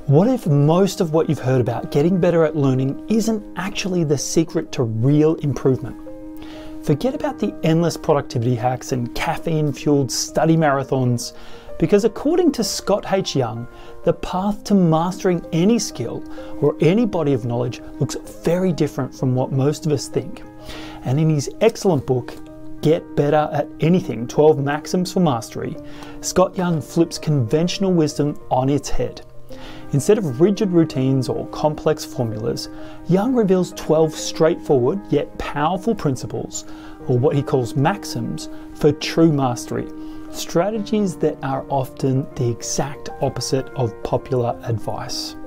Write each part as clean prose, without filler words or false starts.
What if most of what you've heard about getting better at learning isn't actually the secret to real improvement? Forget about the endless productivity hacks and caffeine-fueled study marathons, because according to Scott H. Young, the path to mastering any skill or any body of knowledge looks very different from what most of us think. And in his excellent book, Get Better at Anything, 12 Maxims for Mastery, Scott Young flips conventional wisdom on its head. Instead of rigid routines or complex formulas, Young reveals 12 straightforward yet powerful principles, or what he calls maxims, for true mastery. Strategies that are often the exact opposite of popular advice.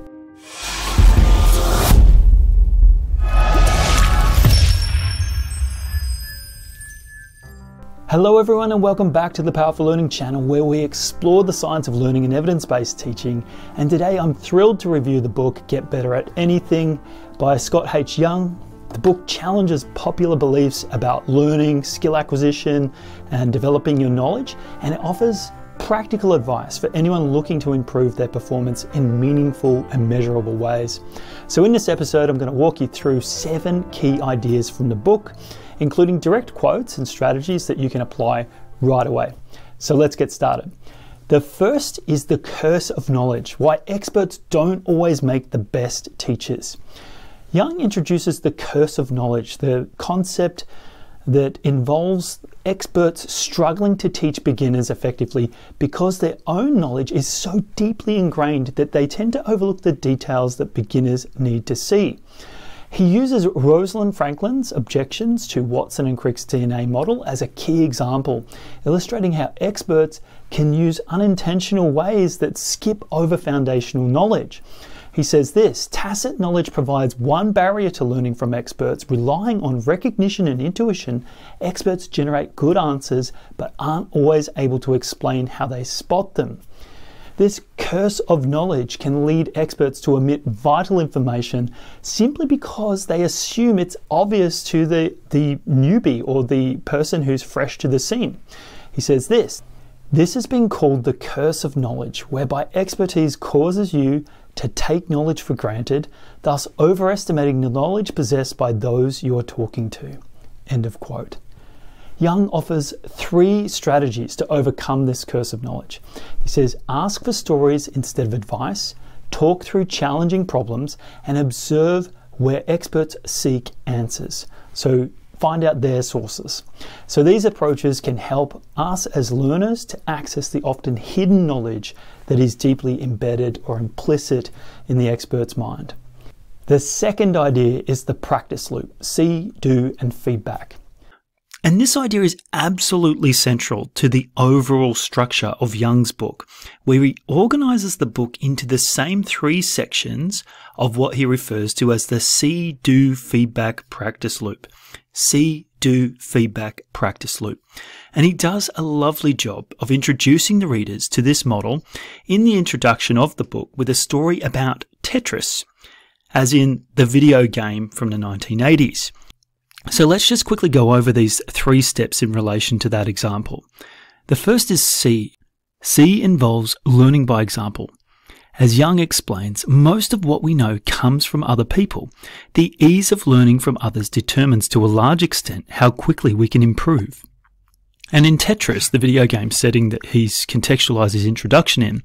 Hello everyone, and welcome back to the Powerful Learning channel, where we explore the science of learning and evidence-based teaching. And today I'm thrilled to review the book Get Better at Anything by Scott H. Young. The book challenges popular beliefs about learning, skill acquisition, and developing your knowledge, and it offers practical advice for anyone looking to improve their performance in meaningful and measurable ways. So in this episode, I'm going to walk you through 7 key ideas from the book, including direct quotes and strategies that you can apply right away. So let's get started. The first is the curse of knowledge, why experts don't always make the best teachers. Young introduces the curse of knowledge, the concept that involves experts struggling to teach beginners effectively because their own knowledge is so deeply ingrained that they tend to overlook the details that beginners need to see. He uses Rosalind Franklin's objections to Watson and Crick's DNA model as a key example, illustrating how experts can use unintentional ways that skip over foundational knowledge. He says this: tacit knowledge provides one barrier to learning from experts. Relying on recognition and intuition, experts generate good answers but aren't always able to explain how they spot them. This curse of knowledge can lead experts to omit vital information simply because they assume it's obvious to the newbie or the person who's fresh to the scene. He says this has been called the curse of knowledge, whereby expertise causes you to take knowledge for granted, thus overestimating the knowledge possessed by those you are talking to. End of quote. Young offers 3 strategies to overcome this curse of knowledge. He says, ask for stories instead of advice, talk through challenging problems, and observe where experts seek answers. So find out their sources. So these approaches can help us as learners to access the often hidden knowledge that is deeply embedded or implicit in the expert's mind. The second idea is the practice loop: see, do, and feedback. And this idea is absolutely central to the overall structure of Young's book, where he organizes the book into the same 3 sections of what he refers to as the see, do, feedback practice loop. See, do, feedback practice loop. And he does a lovely job of introducing the readers to this model in the introduction of the book with a story about Tetris, as in the video game from the 1980s. So let's just quickly go over these 3 steps in relation to that example. The first is see. See involves learning by example. As Young explains, most of what we know comes from other people. The ease of learning from others determines to a large extent how quickly we can improve. And in Tetris, the video game setting that he's contextualized his introduction in,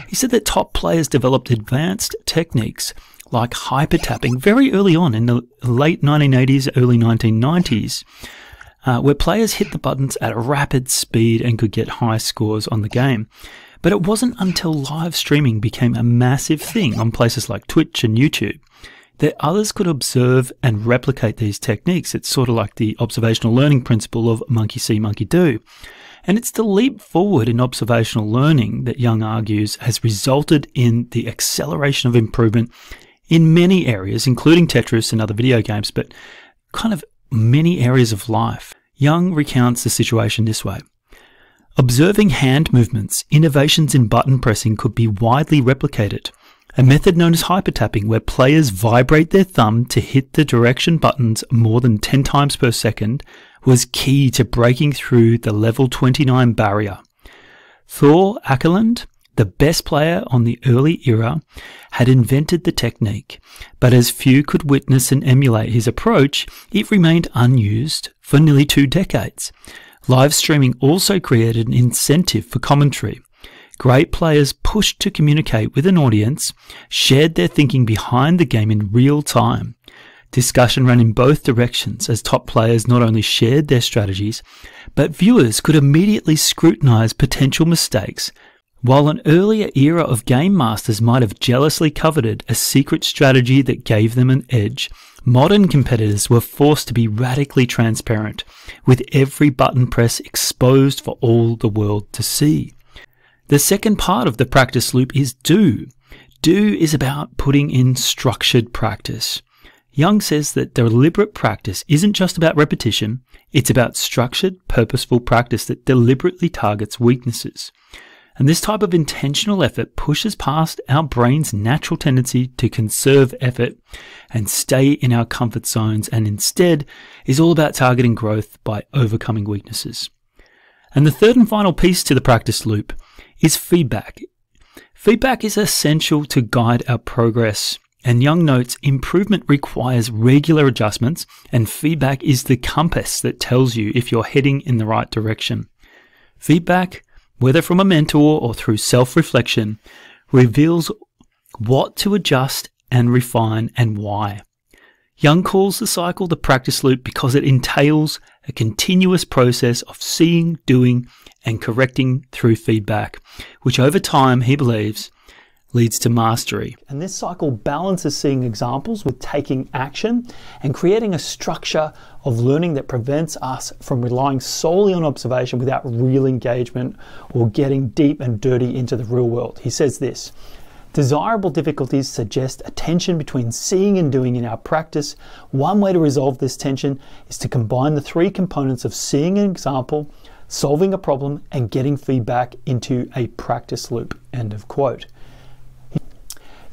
he said that top players developed advanced techniques like hyper tapping very early on in the late 1980s, early 1990s, where players hit the buttons at a rapid speed and could get high scores on the game. But it wasn't until live streaming became a massive thing on places like Twitch and YouTube that others could observe and replicate these techniques. It's sort of like the observational learning principle of monkey see, monkey do. And it's the leap forward in observational learning that Young argues has resulted in the acceleration of improvement in many areas, including Tetris and other video games, but kind of many areas of life. Young recounts the situation this way. Observing hand movements, innovations in button pressing could be widely replicated. A method known as hypertapping, where players vibrate their thumb to hit the direction buttons more than 10 times per second, was key to breaking through the level 29 barrier. Thor Akerlund, The best player on the early era had invented the technique, but as few could witness and emulate his approach, it remained unused for nearly 2 decades. Live streaming also created an incentive for commentary. Great players pushed to communicate with an audience, shared their thinking behind the game in real time. Discussion ran in both directions as top players not only shared their strategies, but viewers could immediately scrutinize potential mistakes. While an earlier era of game masters might have jealously coveted a secret strategy that gave them an edge, modern competitors were forced to be radically transparent, with every button press exposed for all the world to see. The second part of the practice loop is do. Do is about putting in structured practice. Young says that deliberate practice isn't just about repetition, it's about structured, purposeful practice that deliberately targets weaknesses. And this type of intentional effort pushes past our brain's natural tendency to conserve effort and stay in our comfort zones, and instead is all about targeting growth by overcoming weaknesses. And the third and final piece to the practice loop is feedback. Feedback is essential to guide our progress, and Young notes improvement requires regular adjustments, and feedback is the compass that tells you if you're heading in the right direction. Feedback, whether from a mentor or through self-reflection, reveals what to adjust and refine and why. Young calls the cycle the practice loop because it entails a continuous process of seeing, doing, and correcting through feedback, which over time, he believes, leads to mastery. And this cycle balances seeing examples with taking action and creating a structure of learning that prevents us from relying solely on observation without real engagement or getting deep and dirty into the real world. He says this: desirable difficulties suggest a tension between seeing and doing in our practice. One way to resolve this tension is to combine the 3 components of seeing an example, solving a problem, and getting feedback into a practice loop. End of quote.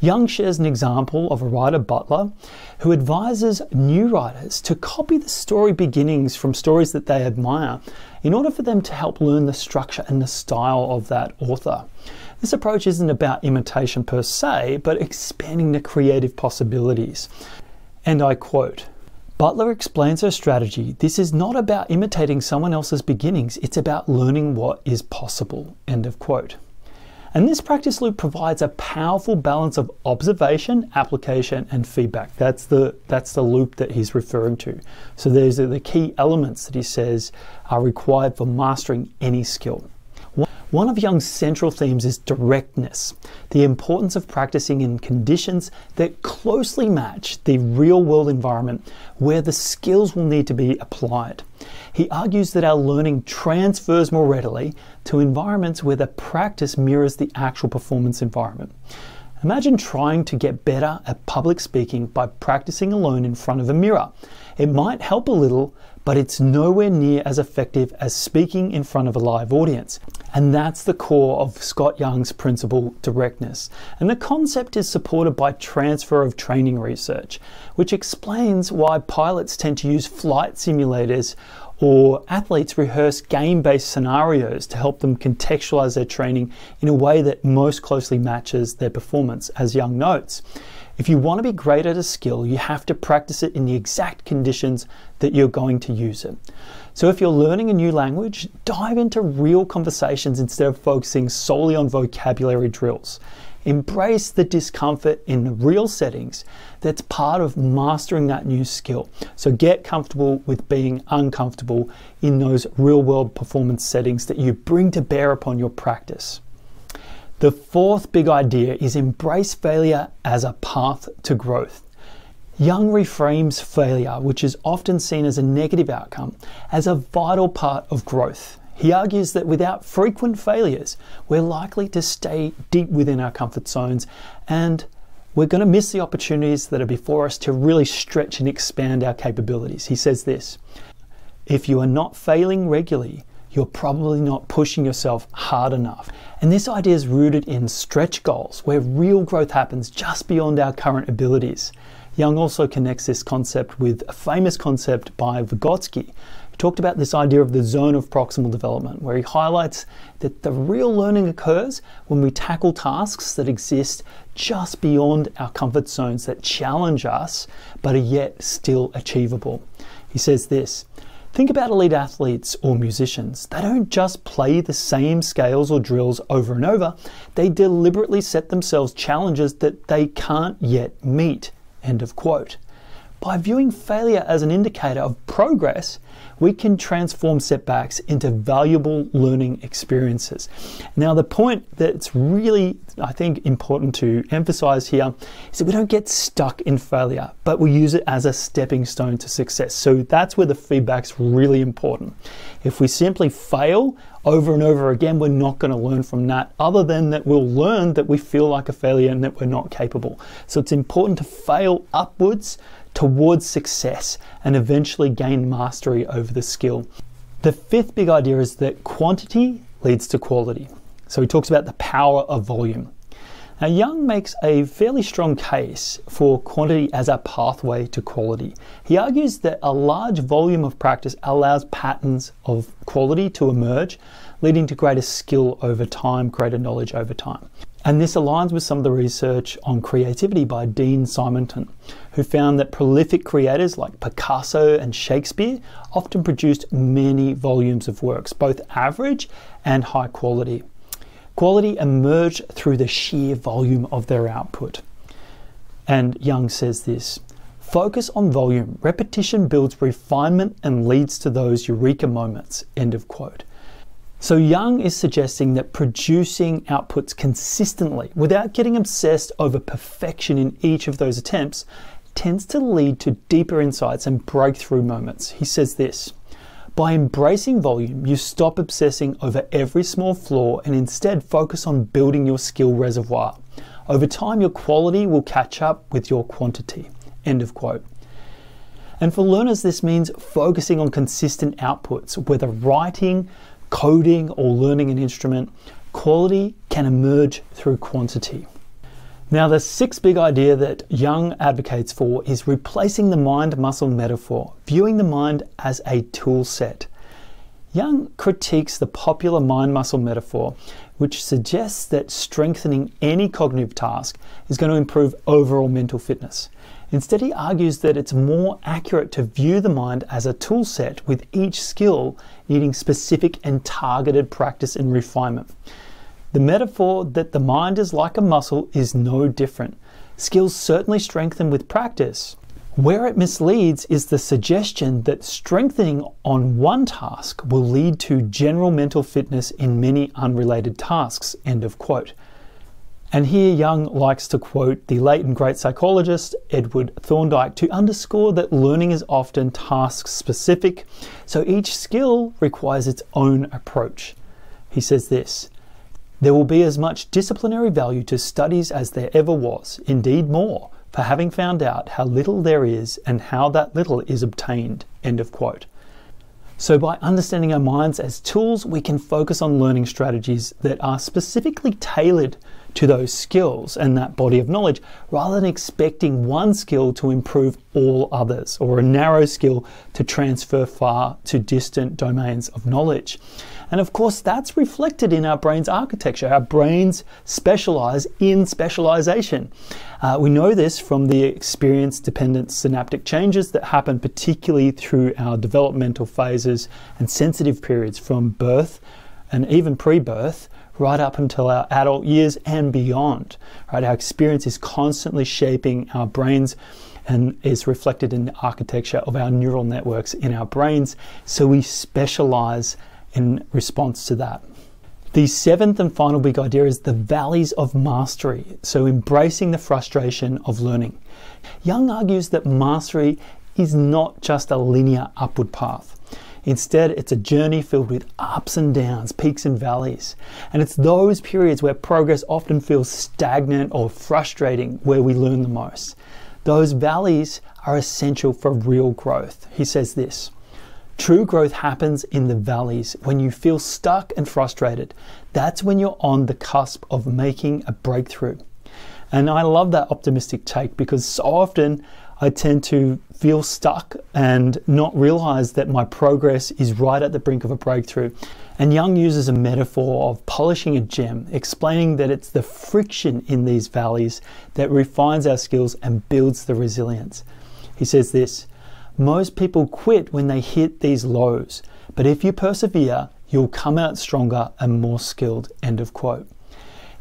Young shares an example of a writer, Butler, who advises new writers to copy the story beginnings from stories that they admire in order for them to help learn the structure and the style of that author. This approach isn't about imitation per se, but expanding the creative possibilities. And I quote, Butler explains her strategy: this is not about imitating someone else's beginnings, it's about learning what is possible. End of quote. And this practice loop provides a powerful balance of observation, application, and feedback. That's the loop that he's referring to. So those are the key elements that he says are required for mastering any skill. One of Young's central themes is directness, the importance of practicing in conditions that closely match the real-world environment where the skills will need to be applied. He argues that our learning transfers more readily to environments where the practice mirrors the actual performance environment. Imagine trying to get better at public speaking by practicing alone in front of a mirror. It might help a little, but it's nowhere near as effective as speaking in front of a live audience. And that's the core of Scott Young's principle, directness. And the concept is supported by transfer of training research, which explains why pilots tend to use flight simulators or athletes rehearse game-based scenarios to help them contextualize their training in a way that most closely matches their performance, as Young notes. If you want to be great at a skill, you have to practice it in the exact conditions that you're going to use it. So if you're learning a new language, dive into real conversations instead of focusing solely on vocabulary drills. Embrace the discomfort in real settings. That's part of mastering that new skill. So get comfortable with being uncomfortable in those real-world performance settings that you bring to bear upon your practice. The fourth big idea is embrace failure as a path to growth. Young reframes failure, which is often seen as a negative outcome, as a vital part of growth. He argues that without frequent failures, we're likely to stay deep within our comfort zones, and we're going to miss the opportunities that are before us to really stretch and expand our capabilities. He says this: if you are not failing regularly, you're probably not pushing yourself hard enough. And this idea is rooted in stretch goals, where real growth happens just beyond our current abilities. Young also connects this concept with a famous concept by Vygotsky, He talked about this idea of the zone of proximal development, where he highlights that the real learning occurs when we tackle tasks that exist just beyond our comfort zones, that challenge us, but are yet still achievable. He says this: think about elite athletes or musicians. They don't just play the same scales or drills over and over. They deliberately set themselves challenges that they can't yet meet. End of quote. By viewing failure as an indicator of progress, we can transform setbacks into valuable learning experiences. Now, the point that's really, I think, important to emphasize here is that we don't get stuck in failure, but we use it as a stepping stone to success. So that's where the feedback's really important. If we simply fail over and over again, we're not going to learn from that, other than that we'll learn that we feel like a failure and that we're not capable. So it's important to fail upwards towards success and eventually gain mastery over the skill. The fifth big idea is that quantity leads to quality. So he talks about the power of volume. Now, Young makes a fairly strong case for quantity as a pathway to quality. He argues that a large volume of practice allows patterns of quality to emerge, leading to greater skill over time, greater knowledge over time. And this aligns with some of the research on creativity by Dean Simonton, who found that prolific creators like Picasso and Shakespeare often produced many volumes of works, both average and high quality. Quality emerged through the sheer volume of their output. And Young says this: focus on volume. Repetition builds refinement and leads to those eureka moments. End of quote. So Young is suggesting that producing outputs consistently without getting obsessed over perfection in each of those attempts tends to lead to deeper insights and breakthrough moments. He says this: by embracing volume, you stop obsessing over every small flaw and instead focus on building your skill reservoir. Over time, your quality will catch up with your quantity. End of quote. And for learners, this means focusing on consistent outputs, whether writing, coding, or learning an instrument. Quality can emerge through quantity. Now, the sixth big idea that Young advocates for is replacing the mind-muscle metaphor, viewing the mind as a tool set. Young critiques the popular mind-muscle metaphor, which suggests that strengthening any cognitive task is going to improve overall mental fitness. Instead, he argues that it's more accurate to view the mind as a tool set, with each skill needing specific and targeted practice and refinement. The metaphor that the mind is like a muscle is no different. Skills certainly strengthen with practice. Where it misleads is the suggestion that strengthening on one task will lead to general mental fitness in many unrelated tasks. End of quote. And here Young likes to quote the late and great psychologist Edward Thorndike to underscore that learning is often task specific, so each skill requires its own approach. He says this: there will be as much disciplinary value to studies as there ever was, indeed more, for having found out how little there is and how that little is obtained. End of quote. So by understanding our minds as tools, we can focus on learning strategies that are specifically tailored to those skills and that body of knowledge, rather than expecting one skill to improve all others, or a narrow skill to transfer far to distant domains of knowledge. And of course, that's reflected in our brain's architecture. Our brains specialize in specialization. We know this from the experience-dependent synaptic changes that happen particularly through our developmental phases and sensitive periods from birth and even pre-birth right up until our adult years and beyond. Right? Our experience is constantly shaping our brains and is reflected in the architecture of our neural networks in our brains, so we specialize in response to that. The seventh and final big idea is the valleys of mastery, so embracing the frustration of learning. Young argues that mastery is not just a linear upward path. Instead, it's a journey filled with ups and downs, peaks and valleys. And it's those periods where progress often feels stagnant or frustrating where we learn the most. Those valleys are essential for real growth. He says this: true growth happens in the valleys when you feel stuck and frustrated. That's when you're on the cusp of making a breakthrough. And I love that optimistic take, because so often I tend to feel stuck and not realize that my progress is right at the brink of a breakthrough. And Young uses a metaphor of polishing a gem, explaining that it's the friction in these valleys that refines our skills and builds the resilience. He says this: most people quit when they hit these lows, but if you persevere, you'll come out stronger and more skilled. End of quote.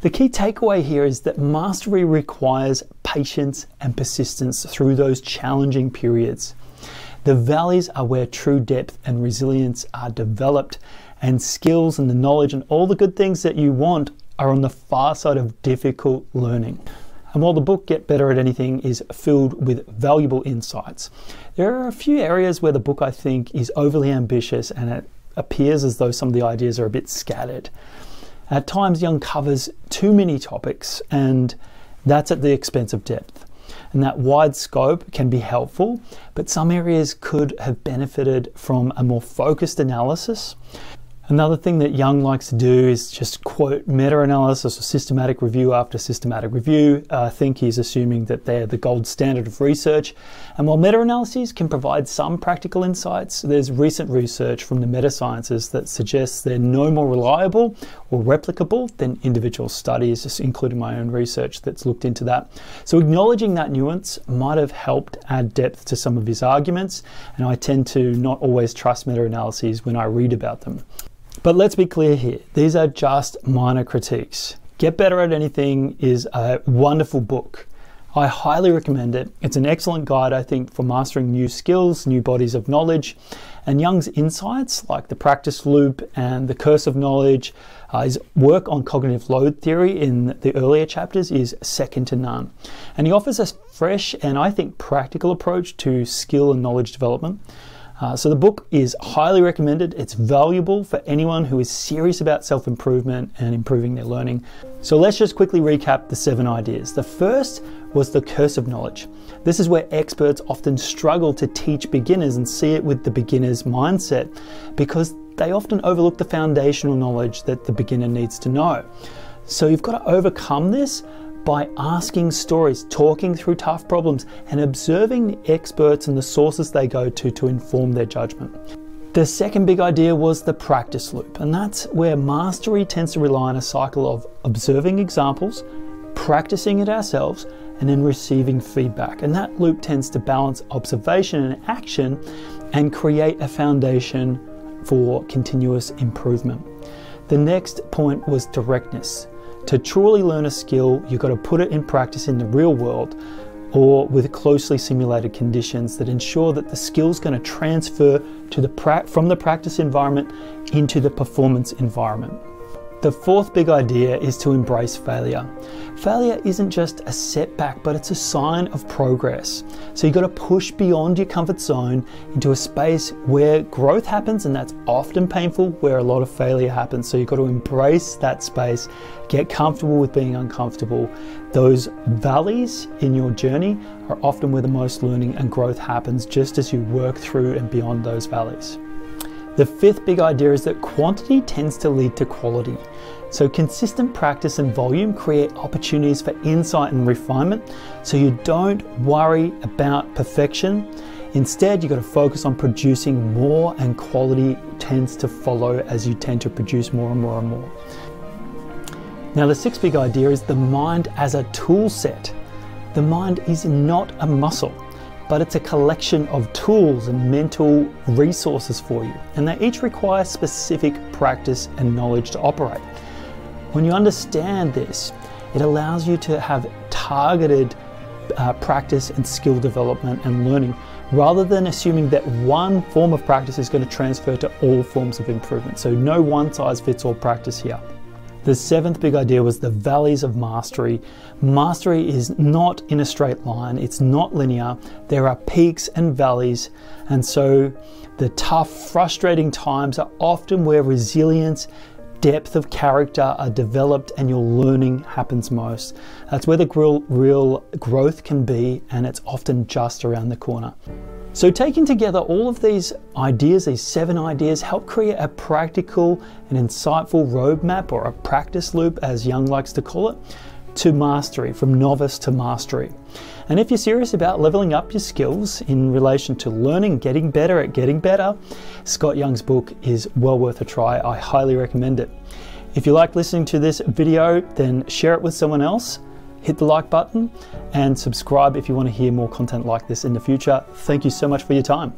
The key takeaway here is that mastery requires patience and persistence through those challenging periods. The valleys are where true depth and resilience are developed, and skills and the knowledge and all the good things that you want are on the far side of difficult learning. And while the book Get Better at Anything is filled with valuable insights, there are a few areas where the book, I think, is overly ambitious and it appears as though some of the ideas are a bit scattered. At times, Young covers too many topics, and that's at the expense of depth. And that wide scope can be helpful, but some areas could have benefited from a more focused analysis. Another thing that Young likes to do is just quote meta-analysis or systematic review after systematic review. I think he's assuming that they're the gold standard of research. And while meta-analyses can provide some practical insights, there's recent research from the meta-sciences that suggests they're no more reliable or replicable than individual studies, including my own research that's looked into that. So acknowledging that nuance might have helped add depth to some of his arguments, and I tend to not always trust meta-analyses when I read about them. But let's be clear here, these are just minor critiques. Get Better at Anything is a wonderful book. I highly recommend it. It's an excellent guide, I think, for mastering new skills, new bodies of knowledge. And Young's insights, like the practice loop and the curse of knowledge, his work on cognitive load theory in the earlier chapters is second to none. And he offers a fresh and, I think, practical approach to skill and knowledge development. So the book is highly recommended. It's valuable for anyone who is serious about self-improvement and improving their learning. So let's just quickly recap the 7 ideas. The first was the curse of knowledge. This is where experts often struggle to teach beginners and see it with the beginner's mindset because they often overlook the foundational knowledge that the beginner needs to know. So you've got to overcome this by asking stories, talking through tough problems, and observing the experts and the sources they go to inform their judgment. The second big idea was the practice loop, and that's where mastery tends to rely on a cycle of observing examples, practicing it ourselves, and then receiving feedback. And that loop tends to balance observation and action and create a foundation for continuous improvement. The next point was directness. To truly learn a skill, you've got to put it in practice in the real world or with closely simulated conditions that ensure that the skill's going to transfer to from the practice environment into the performance environment. The fourth big idea is to embrace failure. Failure isn't just a setback, but it's a sign of progress. So you've got to push beyond your comfort zone into a space where growth happens, and that's often painful, where a lot of failure happens. So you've got to embrace that space, get comfortable with being uncomfortable. Those valleys in your journey are often where the most learning and growth happens, just as you work through and beyond those valleys. The fifth big idea is that quantity tends to lead to quality. So consistent practice and volume create opportunities for insight and refinement, so you don't worry about perfection. Instead, you've got to focus on producing more, and quality tends to follow as you tend to produce more and more and more. Now, the sixth big idea is the mind as a tool set. The mind is not a muscle, but it's a collection of tools and mental resources for you, and they each require specific practice and knowledge to operate. When you understand this, it allows you to have targeted practice and skill development and learning, rather than assuming that one form of practice is going to transfer to all forms of improvement. So no one size fits all practice here. The seventh big idea was the valleys of mastery. Mastery is not in a straight line, it's not linear. There are peaks and valleys, and so the tough, frustrating times are often where resilience, depth of character are developed and your learning happens most. That's where the real growth can be, and it's often just around the corner. So taking together all of these ideas, these 7 ideas, help create a practical and insightful roadmap, or a practice loop as Young likes to call it, to mastery, from novice to mastery. And if you're serious about leveling up your skills in relation to learning, getting better at getting better, Scott Young's book is well worth a try. I highly recommend it. If you like listening to this video, then share it with someone else, hit the like button, and subscribe if you want to hear more content like this in the future. Thank you so much for your time.